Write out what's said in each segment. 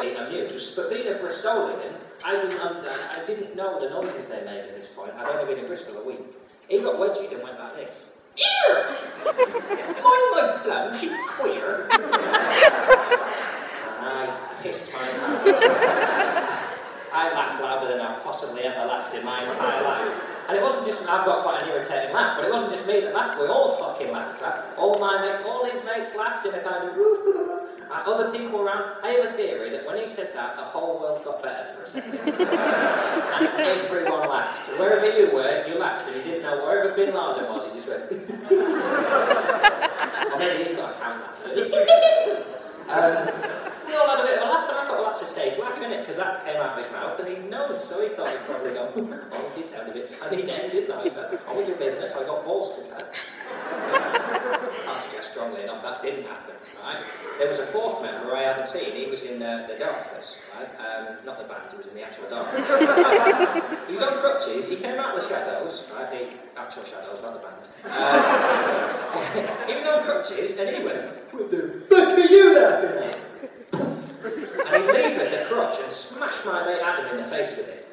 been amused, but being a Bristolian, I didn't know the noises they made at this point. I'd only been in Bristol a week. He got wedgied and went like this. Ew! Am I like plums, you queer? And I pissed my pants. I laughed louder than I've possibly ever laughed in my entire life. And it wasn't just, I've got quite an irritating laugh, but it wasn't just me that laughed, we all fucking laughed, right? All my mates, all his mates laughed in a kind of woo-hoo. Other people around, I have a theory that when he said that, the whole world got better for a second. And everyone laughed. Wherever you were, you laughed, and you didn't know wherever Bin Laden was, you just went or maybe he's got a hand laugh. We all had a bit of a laugh, and I thought, well, that's a stage laugh, isn't it? Because that came out of his mouth, and he knows, so he thought he'd probably go, oh, he did sound a bit, and he didn't know, I was your business, I got balls to tell. Actually, strongly enough, that didn't happen, right? There was a fourth member I hadn't seen, he was in the darkness, right? Not the band, he was in the actual darkness. He was on crutches, he came out of the shadows, right? The actual shadows, not the band. He was on crutches, and he went, what the fuck are you laughing at? And he levered the crutch and smashed my mate Adam in the face with it,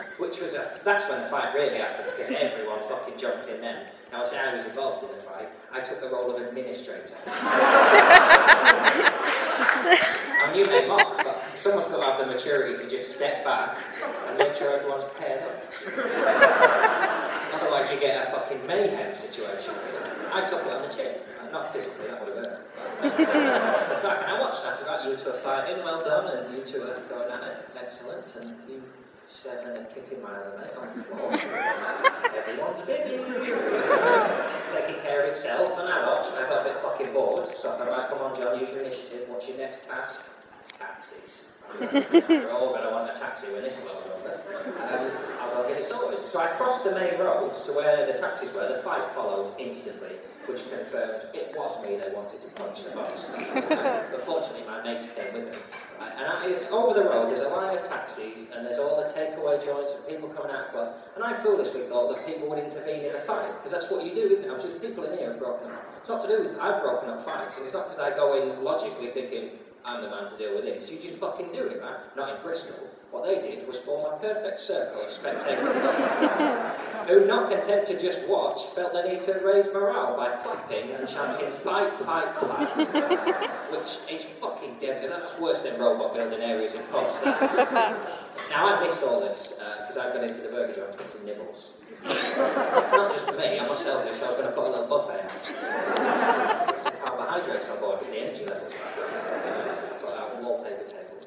that's when the fight really happened, because everyone fucking jumped in then. Now, I say I was involved in the fight, I took the role of administrator. I mean, you may mock, but someone's got to have the maturity to just step back and make sure everyone's paired up. Otherwise you get a fucking mayhem situation. So I took it on the chin. Not physically, that would have hurt. Across the back. And I watched that, I got you two are fighting, well done, and you two are going at it, excellent, and you seven are kicking my other mate on the floor. Everyone's busy. Taking care of itself, and I watched, and I got a bit fucking bored, so I thought, right, come on John, use your initiative, what's your next task? Taxis. We're all going to want a taxi when this blows over. I'll go get it sorted. So I crossed the main road to where the taxis were. The fight followed instantly, which confirmed it was me they wanted to punch the most. But fortunately my mates came with me. And over the road there's a line of taxis and there's all the takeaway joints and people coming out of the club. And I foolishly thought that people would intervene in a fight, because that's what you do, isn't it? Obviously people in here have broken up. It's not to do with I've broken up fights, and it's not because I go in logically thinking I'm the man to deal with this. You just fucking do it, right? Not in Bristol. What they did was form a perfect circle of spectators who, not content to just watch, felt the need to raise morale by clapping and chanting fight, fight, fight. Which is fucking dead. That's worse than robot building areas in pubs. Now I missed all this because I've gone into the burger joint to get some nibbles. Not just for me, I'm not selfish, I was going to put a little buffet out. Get some carbohydrates on board, get the energy levels back. Put out a wallpaper table.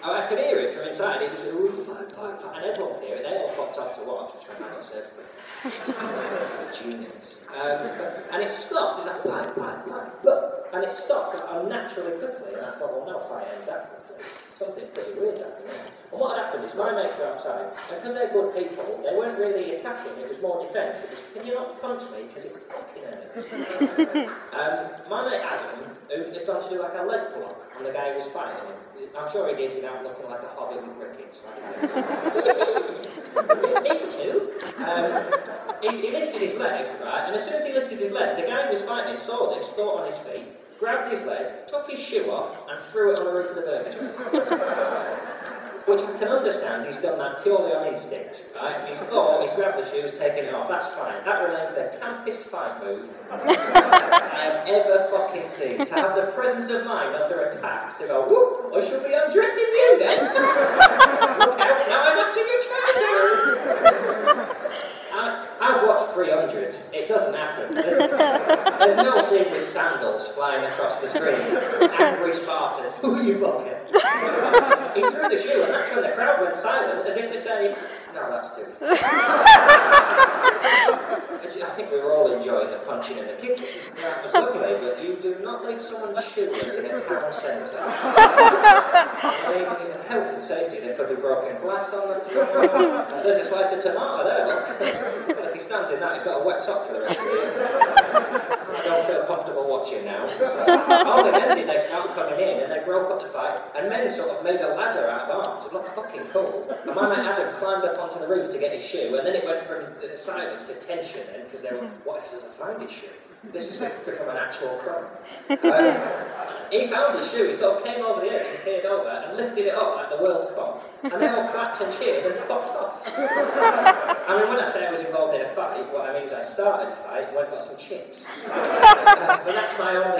I could hear it from inside, it was ooh, fight, and everyone could hear it, they all popped off to watch, which I got served with. Genius. And it stopped, it was like fight, and it stopped unnaturally quickly, and I thought, well, no fight ends that quickly. Something pretty weird's happening. And what had happened is my mates were outside, and because they're good people, they weren't really attacking, it was more defence. It was, can you not punch me, because it fucking hurts. My mate Adam, who'd gone to do like a leg block on the guy who was fighting him. I'm sure he did without looking like a hobbit with rickets. Me too. He lifted his leg, right, and as soon as he lifted his leg, the guy who was fighting saw this, thought on his feet, grabbed his leg, took his shoe off, and threw it on the roof of the burger joint. Which I can understand, he's done that purely on instinct, right? He's grabbed the shoes, taken it off, that's fine. That remains the campest fight move I have ever fucking seen. To have the presence of mind under attack, to go, whoop, I should be undressing you then! Look out, now I'm after your trousers! I've watched 300, it doesn't happen. There's no scene with sandals flying across the screen. Angry Spartans, who are you bugger? He threw the shoe and that's when the crowd went silent, as if to say, no, that's too. I think we were all enjoying the punching and the kicking. That was lovely, but you do not leave someone shoeless in a town centre. Health and safety, there could be broken glass on the floor. There's a slice of tomato there, look. But if he stands in that, he's got a wet sock for the rest of the year. I don't feel comfortable watching now. So, only then did they start coming in and they broke up the fight, and men sort of made a ladder out of arms. It looked fucking cool. And my mate Adam climbed up onto the roof to get his shoe, and then it went from silence to tension then, because they were, what if he doesn't find his shoe? This has become an actual crime. He found his shoe, he sort of came over the edge and peered over and lifted it up like the World Cup, and they all clapped and cheered and fucked off. I mean, when I say I was involved in a fight, what I mean is I started a fight and went and got some chips. But that's my only